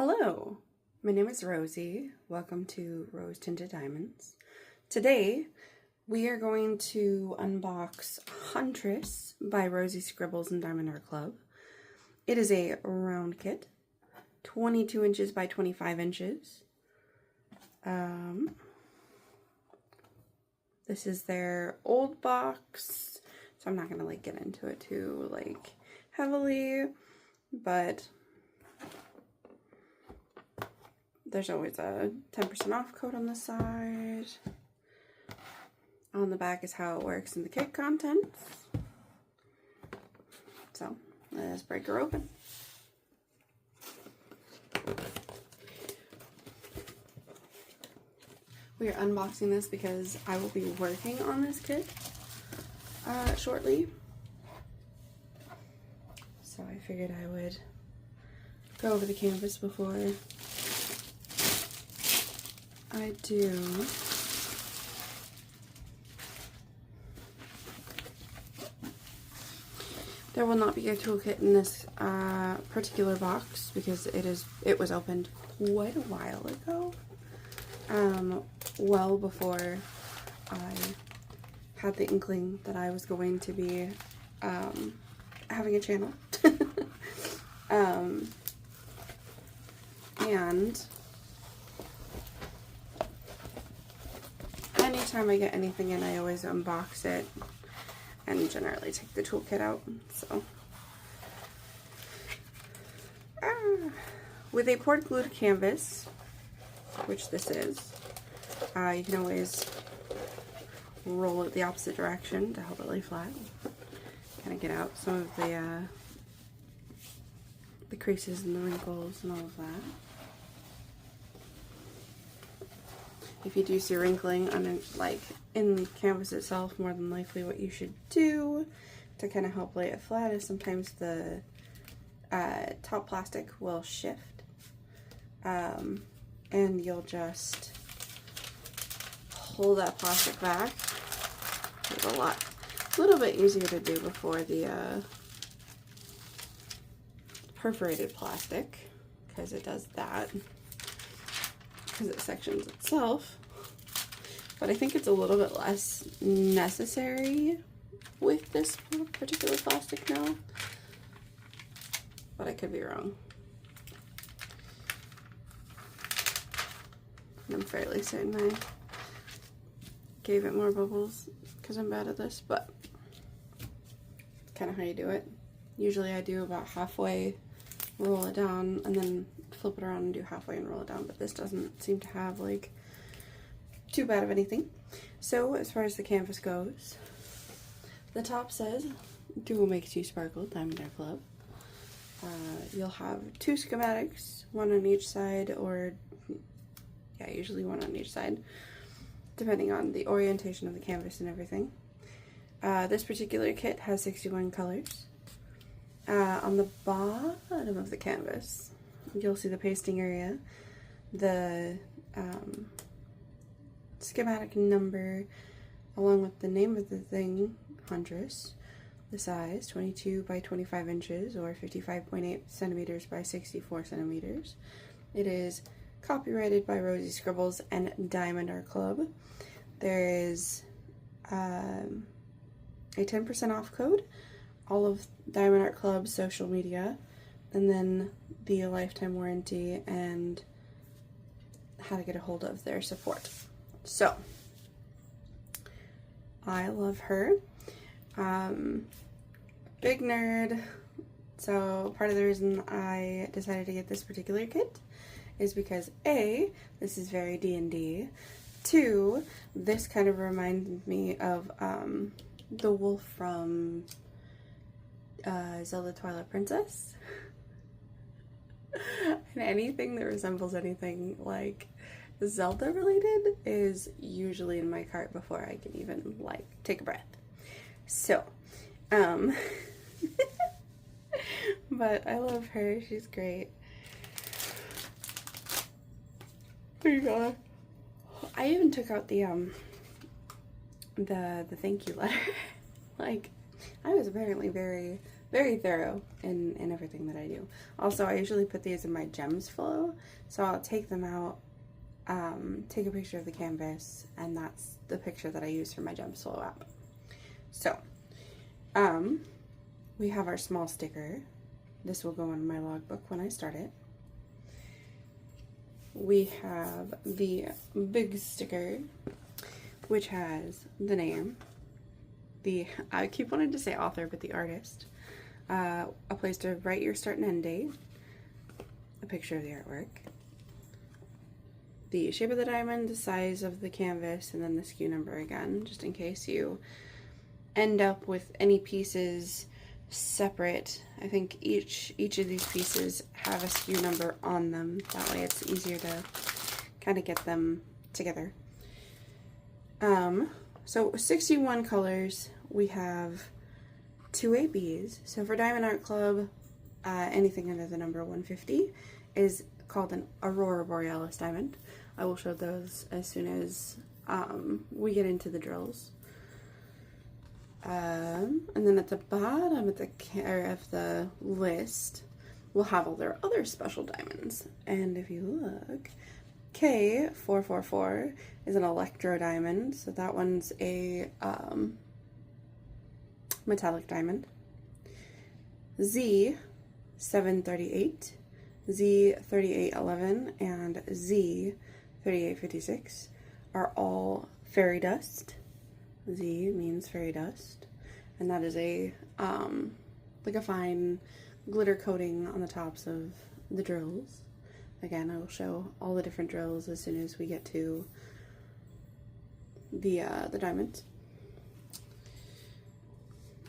Hello, my name is Rosie. Welcome to Rose Tinted Diamonds. Today we are going to unbox Huntress by Rosie, Scribbles, and Diamond Art Club. It is a round kit, 22 inches by 25 inches. This is their old box, so I'm not going to get into it too heavily, but there's always a 10% off code on the side. On the back is how it works in the kit contents. So, let's break her open. We are unboxing this because I will be working on this kit shortly. So I figured I would go over the canvas before I do. There will not be a toolkit in this particular box because it was opened quite a while ago. Well before I had the inkling that I was going to be having a channel. And anytime I get anything in, I always unbox it and generally take the toolkit out. So, with a poured glued canvas, which this is, you can always roll it the opposite direction to help it lay flat. Kind of get out some of the creases and the wrinkles and all of that. If you do see wrinkling on in the canvas itself, more than likely what you should do to kind of help lay it flat is sometimes the top plastic will shift, and you'll just pull that plastic back. It's a little bit easier to do before the perforated plastic, because it does that. Because it sections itself, but I think it's a little bit less necessary with this particular plastic now, but I could be wrong. And I'm fairly certain I gave it more bubbles because I'm bad at this, but it's kind of how you do it. Usually I do about halfway, roll it down, and then flip it around and do halfway and roll it down, but this doesn't seem to have too bad of anything. So as far as the canvas goes, the top says Duo Makes You Sparkle, Diamond Art Club. You'll have two schematics, one on each side, or usually one on each side, depending on the orientation of the canvas and everything. This particular kit has 61 colors. On the bottom of the canvas, you'll see the pasting area, the schematic number, along with the name of the thing, Huntress, the size, 22 by 25 inches, or 55.8 centimeters by 64 centimeters. It is copyrighted by Rosie, Scribbles, and Diamond Art Club. There is a 10% off code, all of Diamond Art Club's social media, and then the lifetime warranty and how to get a hold of their support. So, I love her. Big nerd. So part of the reason I decided to get this particular kit is because A, this is very D&D. 2, this kind of reminded me of the wolf from Zelda Twilight Princess. And anything that resembles anything Zelda related is usually in my cart before I can even take a breath. So, but I love her. She's great. There you go. I even took out the thank you letter. I was apparently very very thorough in everything that I do. Also, I usually put these in my gems flow, so I'll take them out, take a picture of the canvas, and that's the picture that I use for my gems flow app. So, we have our small sticker. This will go in my logbook when I start it. We have the big sticker, which has the name, I keep wanting to say author, but the artist, a place to write your start and end date, a picture of the artwork, the shape of the diamond, the size of the canvas, and then the SKU number again, just in case you end up with any pieces separate. I think each of these pieces have a SKU number on them. That way it's easier to kind of get them together. So 61 colors. We have 2 ABs. So for Diamond Art Club, anything under the number 150 is called an Aurora Borealis diamond. I will show those as soon as we get into the drills. And then at the bottom of the list, we'll have all their other special diamonds. And if you look, K444 is an electro diamond, so that one's a metallic diamond. Z738, Z3811, and Z3856 are all fairy dust. Z means fairy dust, and that is a like a fine glitter coating on the tops of the drills. Again, I will show all the different drills as soon as we get to the diamonds.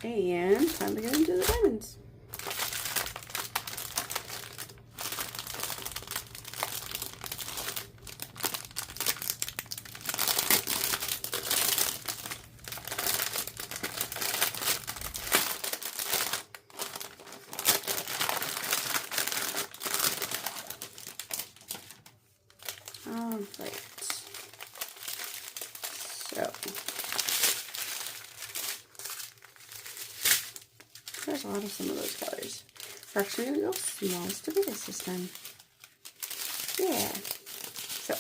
And time to get into the diamonds. Alright, so there's a lot of some of those colors. We're actually going to go smallest to biggest this time. Yeah. So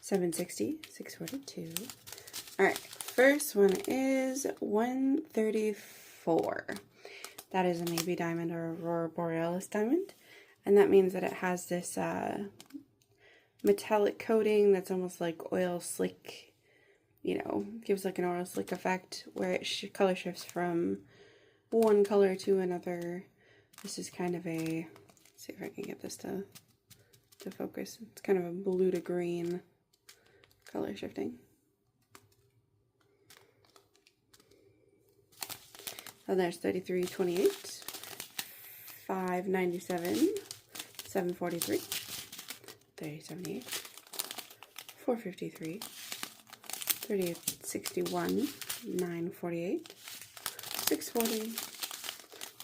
760, 642. Alright, first one is 134. That is an AB diamond or Aurora Borealis diamond. And that means that it has this metallic coating that's almost like oil slick, you know, gives like an oil slick effect where it color shifts from one color to another. This is kind of a, let's see if I can get this to focus. It's kind of a blue to green color shifting. And there's 3328, 597, 743, 3078, 453, 3861, 948, 640,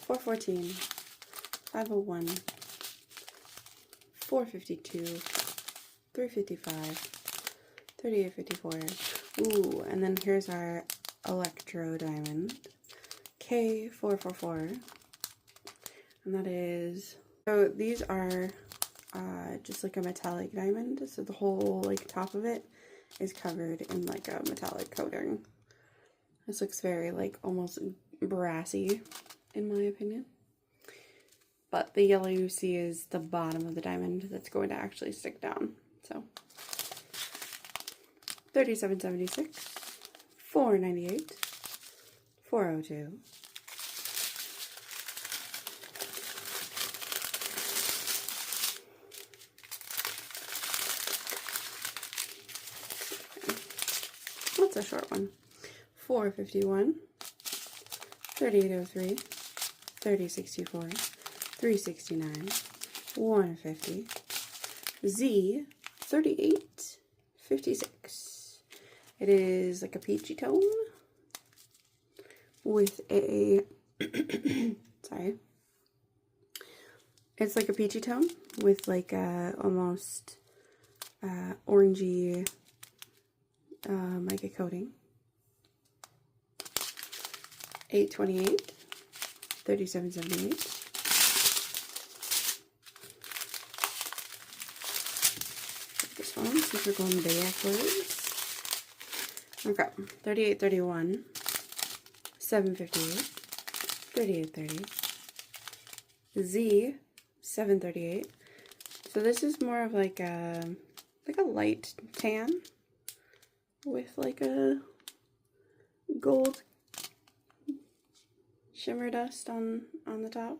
414, 501, 452, 355, 3854. Ooh, and then here's our electro diamond, K444. And that is, so these are just like a metallic diamond, so the whole like top of it is covered in like a metallic coating. This looks very like almost brassy in my opinion, but the yellow you see is the bottom of the diamond that's going to actually stick down. So 3776, 498, 402, 451, 3803, 3064, 369, 150, Z 3856. It is like a peachy tone with a sorry. It's like a peachy tone with like a almost orangey mica coating. 828, 37.78. This one, since we're going backwards. Okay, 38.31, 7.58, 38.30, Z, 7.38. So this is more of like a light tan with like a gold shimmer dust on the top.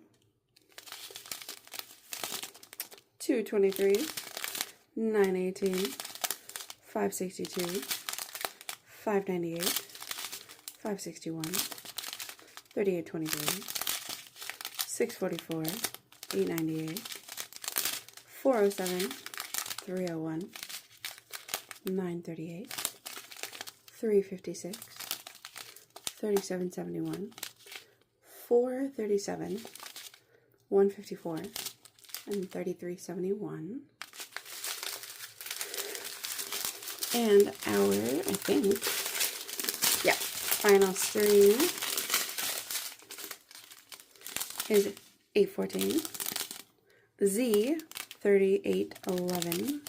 2.23, 9.18, 5.62, 5.98, 5.61, 38.23, 6.44, 8.98, 4.07, 3.01, 9.38, 3.56, 37.71, 4.37, 1.54, and 33.71. And our, I think, yeah, final stream is 8.14, Z, 38.11,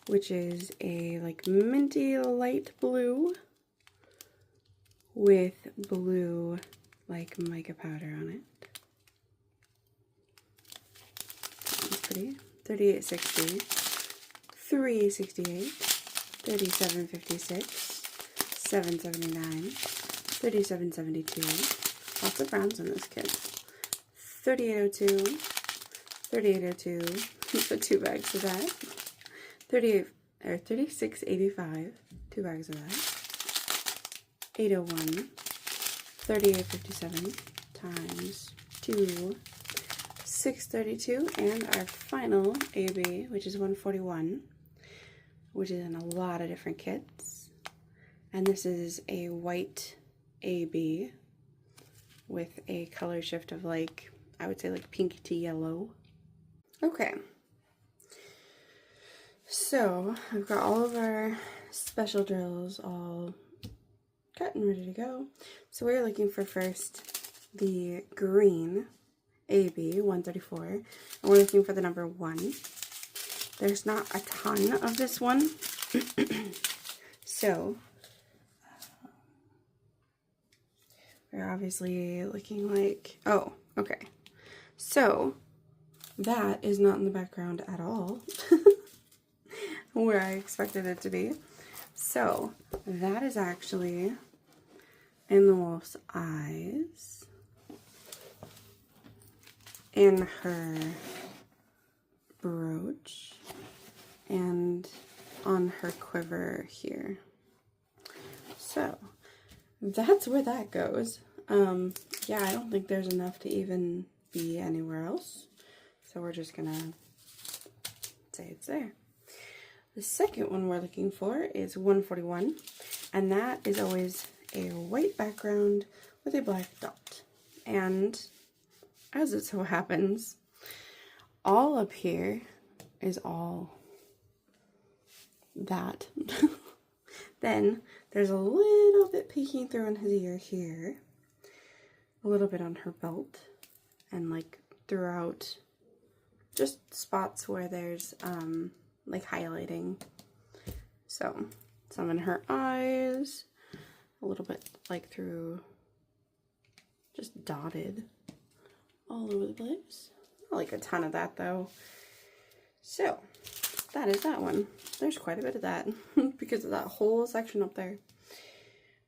which is a like minty light blue with blue like mica powder on it. That's pretty. 38.60, 3.68, 37.56, 7.79, 37.72. Lots of browns in this kit. 38.02, 38.02. Put 2 bags of that. 36.85. 2 bags of that. 8.01. 38.57 times 2. 6.32, and our final AB, which is 141, which is in a lot of different kits. And this is a white AB with a color shift of like, I would say like pink to yellow. Okay. So I've got all of our special drills all cut and ready to go. So we're looking for first the green AB 134, and we're looking for the number 1. There's not a ton of this one, so we're obviously looking like, oh, okay, so that is not in the background at all where I expected it to be. So that is actually in the wolf's eyes, in her brooch, and on her quiver here. So that's where that goes. Yeah, I don't think there's enough to even be anywhere else, so we're just gonna say it's there. The second one we're looking for is 141, and that is always a white background with a black dot. And as it so happens, all up here is all that. Then there's a little bit peeking through in his ear here, a little bit on her belt, and like throughout just spots where there's like highlighting. So some in her eyes, a little bit like through, just dotted all over the place. Not like a ton of that though. So that is that one. There's quite a bit of that because of that whole section up there.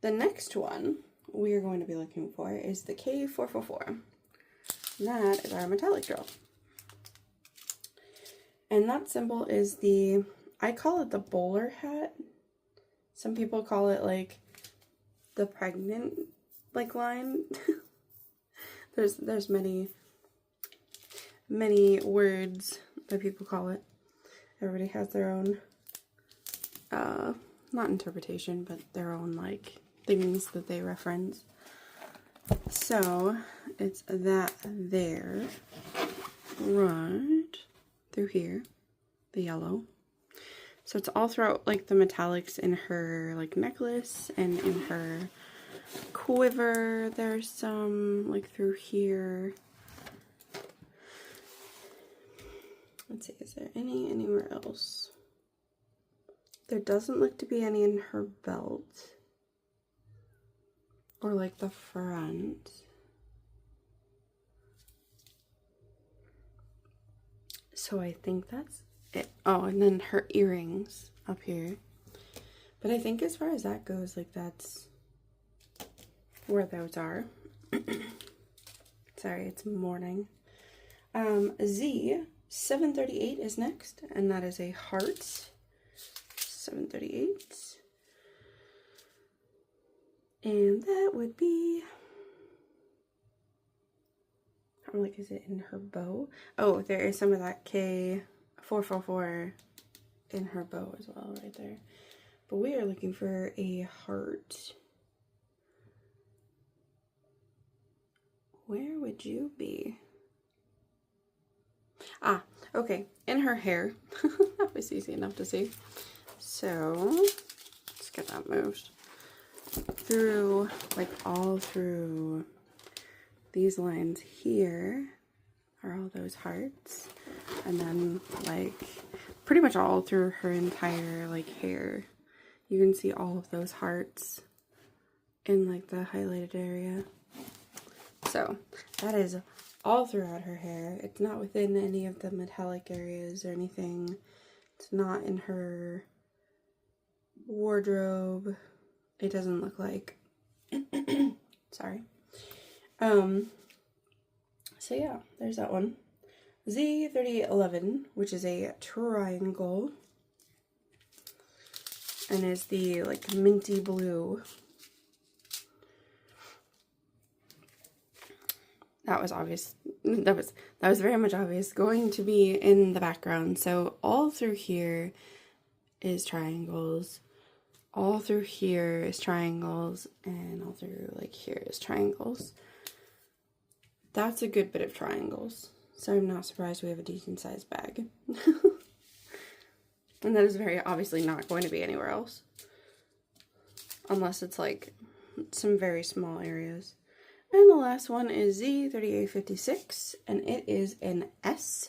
The next one we are going to be looking for is the K444. That is our metallic drill. And that symbol is the, I call it the bowler hat. Some people call it like the pregnant like line. There's many words that people call it. Everybody has their own not interpretation, but their own like things that they reference. So it's that there, right through here, the yellow. So it's all throughout like the metallics in her like necklace and in her quiver. There's some like through here. Let's see, is there any anywhere else? There doesn't look to be any in her belt. Or like the front. So I think that's it. Oh, and then her earrings up here. But I think as far as that goes, like that's where those are. Sorry, it's morning. Z 738 is next, and that is a heart. 738. And that would be, I'm like, is it in her bow? Oh, there is some of that K444 in her bow as well, right there. But we are looking for a heart. Where would you be? Ah, okay, in her hair. That was easy enough to see. So, let's get that moved. Through, like all through these lines here are all those hearts. And then like pretty much all through her entire like hair. You can see all of those hearts in like the highlighted area. So that is all throughout her hair. It's not within any of the metallic areas or anything. It's not in her wardrobe. It doesn't look like, sorry. So yeah, there's that one. Z3811, which is a triangle. And is the like minty blue. That was obvious. That was very much obvious. Going to be in the background. So all through here is triangles. All through here is triangles. And all through like here is triangles. That's a good bit of triangles. So I'm not surprised we have a decent sized bag. And that is very obviously not going to be anywhere else. Unless it's like some very small areas. And the last one is Z3856, and it is an S.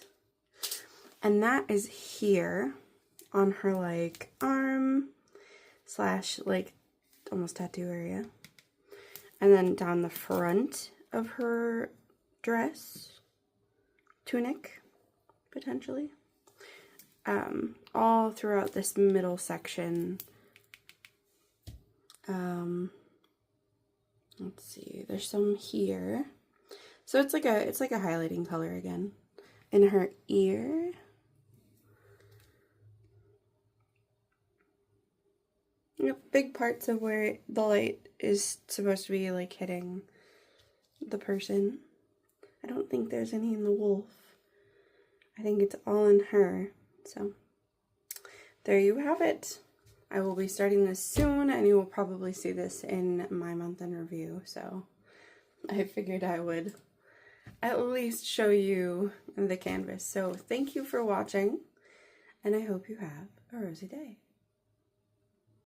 And that is here on her like arm slash like almost tattoo area. And then down the front of her dress, tunic, potentially. All throughout this middle section. Let's see, there's some here. So it's like a highlighting color again. In her ear. Yep, big parts of where the light is supposed to be like hitting the person. I don't think there's any in the wolf. I think it's all in her. So there you have it. I will be starting this soon, and you will probably see this in my month in review, so I figured I would at least show you the canvas. So thank you for watching, and I hope you have a rosy day.